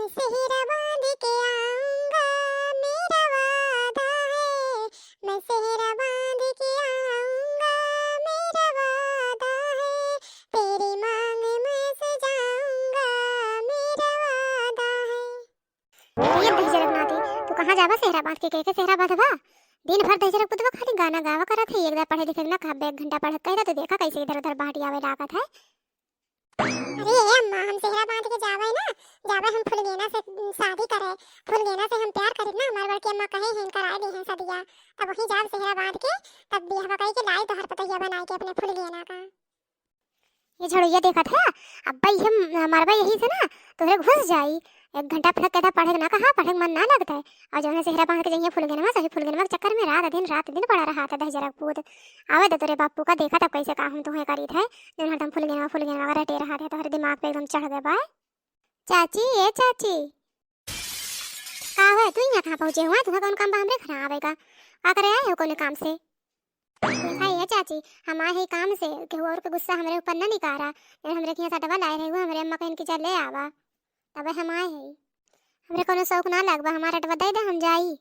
मैं सेहरा बांध के आऊंगा, मेरा वादा है। मैं सेहरा बांध के आऊंगा, मेरा वादा है। तेरी मांग में सजाऊंगा, मेरा वादा है। ये दही जगन्नाथी, तू कहाँ जावा सेहरा बांध के सेहरा बांधवा? दिन भर दही जगत तो खाली गाना गावा करत है। एक बार पढ़े लिखे ना खाबे 1 घंटा पढ़ कहता तो देखा कैसे इधर उधर बाहटी आवे लागत है। अरे अम्मा, हम सेहरा बांध के जावे ना, जावे हम फुलगेना से शादी करे, फुलगेना से हम प्यार करे ना। हमार बड़की अम्मा कहे हैं करा दी हैं सदिया, तब वही जाब सेहरा बांध के, तब बियाह कई के लाई तो हर पतैया बनाई के अपने फुलगेना का। ये झड़िया देखा था अब्बा, हम मारवा यही से ना तोरे घुस जाई। 1 घंटा फिर कहता पढ़े ना, कहा पढ़े मन ना लगता है। और जो है सेहरा बांध के जाइए फुलगेनवा, सही फुलगेनवा के चक्कर में रात दिन पड़ा रहा था। दही जरा पूत आवे तो तेरे बापू का देखा तब कैसे का हम तुम्हें करी थे, जो हरदम फुलगेनवा का रटे रहा था। तो हर दिमाग पे एकदम चढ़ गए बा। चाची ए चाची, का है तू यहाँ कहाँ पहुँचे हुआ? तुम्हें कौन काम बा हमरे घर आवेगा? का करे आए हो कोने काम से? देखा ये चाची, हम आए ही काम से, केहू और के गुस्सा हमरे ऊपर ना निकारा। हमरे के यहाँ सटवा लाए रहे हुआ, हमरे अम्मा कहीं की चल ले आवा, तब हम आए हैं। हमरे कोनो शौक ना लगवा, हमारा आटा दे दे हम जाई।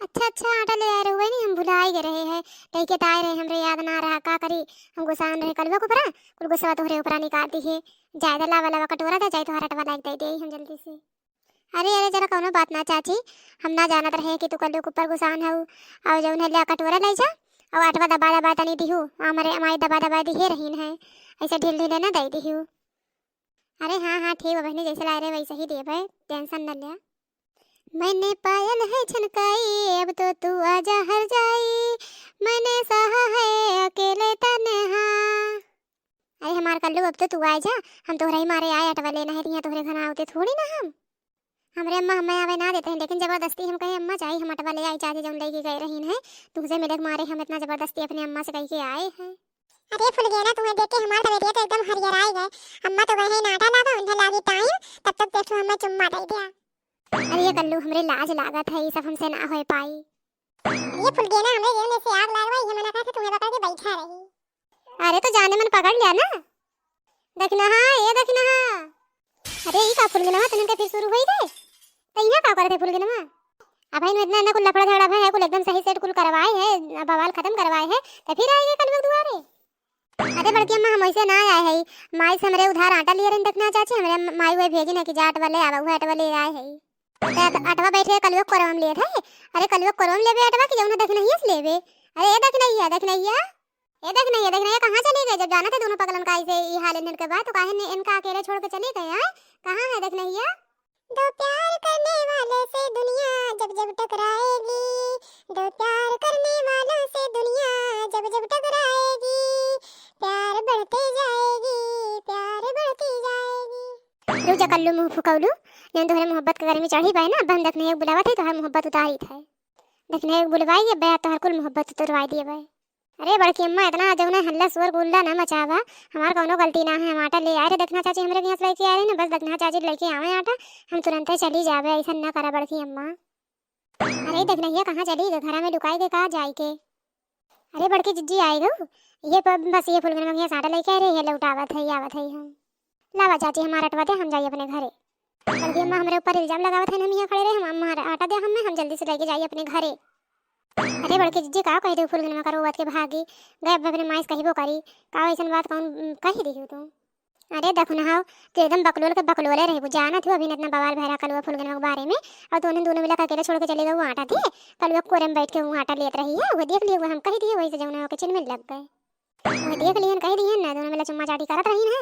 अच्छा आटा ले आ रहे हुए नहीं, हम भुला ही गए रहे हैं। कहीं के आए रहे हमरे याद ना रहा, का करी हम गुस्सान रहे कलवा को परा, कुल गुस्सा तोहरे ऊपर निकाल दी है। ज्यादा लावा कटोरा था, जाए तो आटा लाग दे दे हम जल्दी से। अरे जरा कोनो बात ना चाची, हम ना जानत रहे कि तू कल्लू के ऊपर गुस्सान हऊ। और जो उन्हें ले कटोरा ले जा और आटवा दबा तनी दिहू, हमारे अमाई दबा दिहे रहीन है, ऐसे ढील ढीले ना दे दिहू। अरे हाँ ठीक है बहनी, जैसे ला रहे वैसे ही दे भाई, टेंशन न ले। मैंने पायल है छनकाई, अब तो तू आजा हर जाई, मैंने सहा है अकेले तन्हा। अरे हमार कल्लू अब तो तू आ जा, हम तोहरे ही मारे आए अटवा लेना है, यहाँ तोहरे घर आते थोड़ी ना हम। हमरे अम्मा हमें आवे ना देते हैं, लेकिन जबरदस्ती हम कहे अम्मा चाहिए हम अटवा ले आई, चाची जब लेके गए रही है तुझे मिले मारे हम इतना जबरदस्ती अपने अम्मा से कह के आए हैं। अरे फुलगेना, तुम्हें देख के हमारा तबीयत तो एकदम हरियर गए। अम्मा तो गए हैं नाटा लावा, उन्हें लागी टाइम, तब तक देखो हमें चुम्मा दे दिया। अरे ये कल्लू हमरे लाज लागत है, ये सब हमसे ना हो पाई। ये फुलगेना हमरे जेल में से आग लागवाई, ये मना कहा तुम्हें पकड़ के बैठा रही। अरे तो जाने मन पकड़ लिया ना, देखना हां ये देखना हां। अरे ये का फुलगेना तने के फिर शुरू हुई थे, तो यहाँ का करे थे फुलगेना? अब भाई इतना ना कुल लफड़ा झगड़ा है, कुल एकदम सही सेट कुल करवाए है, बवाल खत्म करवाए है, तो फिर आएंगे कल वक्त दुआरे। अरे बड़की अम्मा हम ऐसे ना आए है, माई से हमरे उधार आटा लिए रहे देखना चाची, हमरे माई वो भेजी ना कि जाट वाले आवा, वो आटा वाले आए है। तो आटवा बैठे कलवे कोरम लिए थे। अरे कलवे कोरम लेबे आटवा कि जौन देख नहीं है लेबे। अरे ये देख नहीं है, देख नहीं है, ये देख नहीं है, देख नहीं है, कहां चले गए? जब जाना था दोनों पगलन का ऐसे ये हाल इनके के बाद, तो काहे ने इनका अकेले छोड़ के चले गए हैं? कहां है देख नहीं है? दो प्यार करने वाले से दुनिया जब जब टकराएगी, दो प्यार करने वालों से दुनिया जब जब टकराएगी, प्यार बढ़ते जाएगी, प्यार बढ़ती जाएगी। रुजा कल्लू मुंह फुकौलू, जन तोहरे मोहब्बत के गर्मी चढ़ी पाए ना, अब हम देखने एक बुलावा थे तो हर मोहब्बत उतारी थे, देखने एक बुलवाई बे तो हर कुल मोहब्बत उतरवाई दिए भाई। अरे बड़की अम्मा इतना जौने हल्ला सुअर गुल्ला ना मचावा, हमार कोनो गलती ना है, हम आटा ले आए थे देखना चाची, हमरे के यहाँ से लेके आए ना, बस देखना चाची लेके आवे आटा, हम तुरंत चली जावे, ऐसा ना करा बड़की अम्मा। अरे देख नहीं है कहाँ चली गई, घर में लुकाई के कहाँ जाई के? अरे बड़की जिज्जी आई गो, ये बस ये फुलगन में आटा लेके आ रही है, लौटावत है आवत है हम। लावा चाची हमारा अटवा दे, हम जाइए अपने घरे। बड़की अम्मा हमरे ऊपर इल्जाम लगावत है, हम यहाँ खड़े रहे, हम हमारा आटा दे हम जल्दी से लेके जाइए अपने घरे। अरे बड़के जिज्जी का कह दे फुलगन करो बात के भागी गए, अपने माइस कहिबो करी का ऐसन बात कौन कही दी तू? अरे देखो ना हाउ तो एकदम बकलोले रहे, वो जाना थी अभी इतना बवाल भरा कलवा फुलगन के बारे में, और दोनों दोनों मिला अकेले छोड़ के चले गए, वो आटा थे कलवा कोरे में बैठ के वो आटा लेत रही है, वो देख लिए, वो हम कह दिए वही से जौना के चिन में लग गए, वो देख लिए कह दिए ना, दोनों मिला चुम्मा चाटी करत रही है,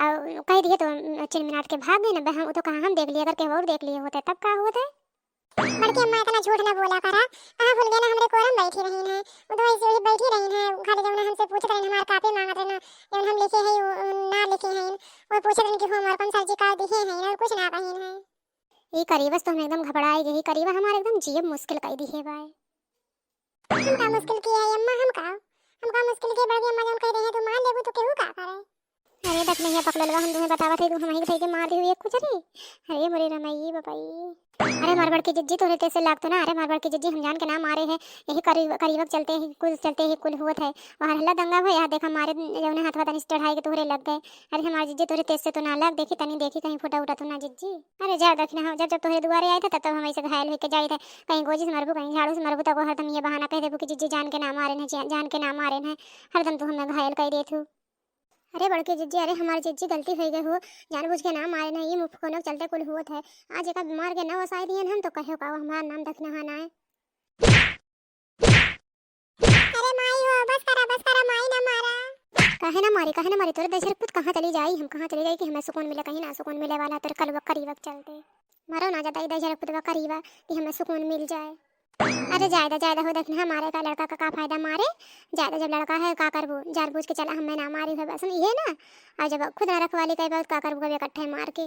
और कह दिए तो चिन मिनाट के भाग गए ना, हम तो कहां हम देख लिए, अगर के और देख लिए होते तब का होता। बड़की अम्मा इतना झूठ ना बोला करा, कहां भूल गए ना हमरे कोरम बैठी रही है, वो तो ऐसे ही बैठी रही है, खाली जब हमसे पूछत रही हमार कापी मांगत रहे ना, जब हम लिखे है ना लिखे हैं, वो पूछत रही कि होमवर्क कौन सब्जी का दिए हैं और कुछ ना कहिन है। ये करीबस तो हम एकदम घबराए गई, करीबा हमारे एकदम जीव मुश्किल कर दी है भाई। हम का मुश्किल किया है अम्मा, हम का मुश्किल के बड़की अम्मा जब कह रही है तो मान लेबू तो केहू का करे। अरे देख नहीं पकड़लवा हम तुम्हें बतावा थे तू हम ही के मार दी हुई एक कुछ रे। अरे मोरे रमई बाबाई। अरे मारवाड़ की जिज्जी तोरे तेसे लागतो ना। अरे मारवाड़ की जिज्जी हम जान के ना मारे हैं। यही करीबक चलते ही कुल होत है और हल्ला दंगा भई। देख हमारे जौने हाथवा तनी चढ़ाई के तोरे लग गए। अरे हमारी जिज्जी तोरे तेसे तो ना लग देखी तनी देखी कहीं फुटा उठा तो ना जिज्जी। अरे जा देखना हम जब तोरे दुआरे आए थे तब हम ऐसे घायल होके जाए थे। कहीं गोजी से मरबू कहीं झाड़ू से मरबू तक हरदम ये बहाना कह देबू कि जिज्जी जान के ना मारे हैं जान के ना मारे हैं। हरदम तू हमें घायल कर देथू। अरे बड़के जिज्जी अरे हमारी जिज्जी गलती हो गई हो जानबूझ के ना मारे ना ये मुफ्त कोनो चलते कुल हुआ है। आज एक मार के ना वसाई दिए हम तो कहो का हमारा नाम दखना है ना है। अरे माई हो बस करा माई ना मारा। काहे ना मारी तोरे दशर पुत कहां चली जाई हम कहां चली जाई कि हमें सुकून मिले कहीं ना सुकून मिले वाला तेरे कलवक करीबक चलते मारो ना जाता इधर पुत करीबा कि हमें सुकून मिल जाए। अरे ज्यादा हो देखना हमारे का लड़का का फायदा मारे। ज्यादा जब लड़का है का करबो जानबूझ के चला हमें ना मारी है बस ये ना। और जब खुद ना रखवाली कई बात का करबो कभी इकट्ठे मार के।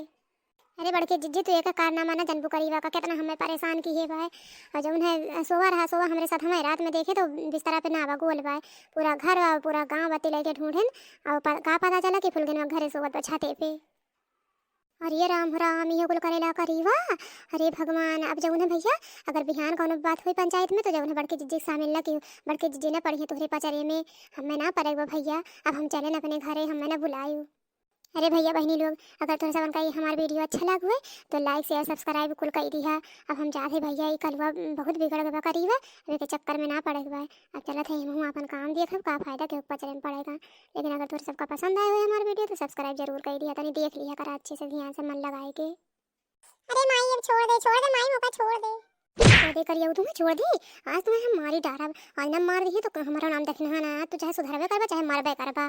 अरे बड़के जिज्जी तू एक कारनामा ना जनबू करीबा का कितना हमें परेशान की है भाई। और जब उन्हें सोवा रहा सोवा हमारे साथ हमें रात में देखे तो बिस्तरा पे ना गोल भाई। पूरा घर और पूरा गांव बत्ती लेके ढूंढन और का पता चला कि फुलगिन में घरे सोवत छाते पे। और ये राम ये कुल करेला करीवा। अरे भगवान अब जब उन्हें भैया अगर बिहान कौन बात हुई पंचायत में तो जब उन्हें बड़की जिज्जी शामिल न की बड़की जिज्जी ने पढ़ी तोहरे पचरे में हमें ना पड़ेगा भैया। अब हम चले अपने घरे हमें ना बुलायू। अरे भैया बहनी लोग अगर तुम सबन का ये हमारा वीडियो अच्छा लग हुए तो लाइक शेयर सब्सक्राइब कुल कर दिया। अब हम चाहते भैया ये कलवा बहुत बिगड़ गया करीबा अभी के चक्कर में ना पड़े हुआ है। अब चलत है हम अपन काम देखब का फायदा के ऊपर चले में पड़ेगा। लेकिन अगर तुम सबका पसंद आया हुआ हमारा वीडियो तो सब्सक्राइब जरूर कर दिया तनी देख लिया कर अच्छे से ध्यान से मन लगाए के। अरे माई अब छोड़ दे माई मौका छोड़ दे करिए तुम्हें छोड़ दी। आज तुम्हें हम मारी डारा आज ना मार दी तो हमारा नाम देखना है ना तू चाहे सुधरबे करबा चाहे मारबे करबा।